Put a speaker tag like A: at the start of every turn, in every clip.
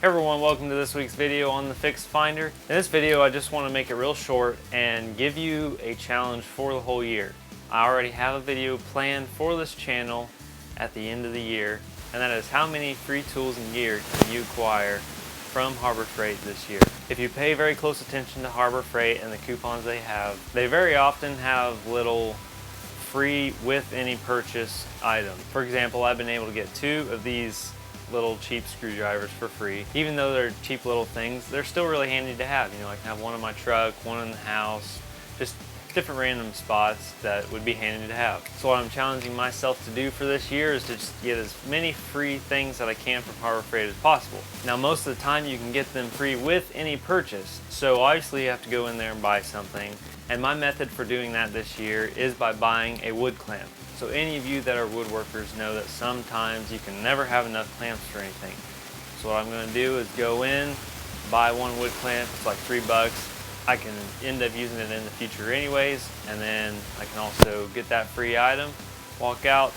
A: Hey everyone, welcome to this week's video on the Fix Finder. In this video I just want to make it real short and give you a challenge for the whole year. I already have a video planned for this channel at the end of the year, and that is how many free tools and gear can you acquire from Harbor Freight this year. If you pay very close attention to Harbor Freight and the coupons they very often have little free with any purchase items. For example, I've been able to get 2 of these little cheap screwdrivers for free. Even though they're cheap little things, they're still really handy to have. You know, I can have one in my truck, one in the house, just different random spots that would be handy to have. So what I'm challenging myself to do for this year is to just get as many free things that I can from Harbor Freight as possible. Now most of the time you can get them free with any purchase, so obviously you have to go in there and buy something. And my method for doing that this year is by buying a wood clamp. So any of you that are woodworkers know that sometimes you can never have enough clamps for anything. So what I'm going to do is go in, buy one wood clamp, it's like $3. I can end up using it in the future anyways, and then I can also get that free item, walk out,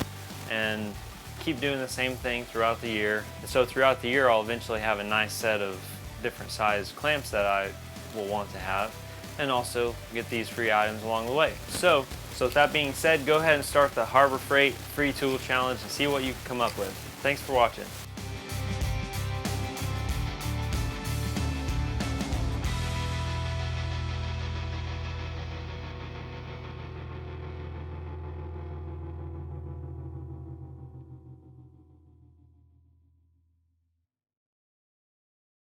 A: and keep doing the same thing throughout the year. So throughout the year I'll eventually have a nice set of different size clamps that I will want to have, and also get these free items along the way. So with that being said, go ahead and start the Harbor Freight free tool challenge and see what you can come up with. Thanks for watching.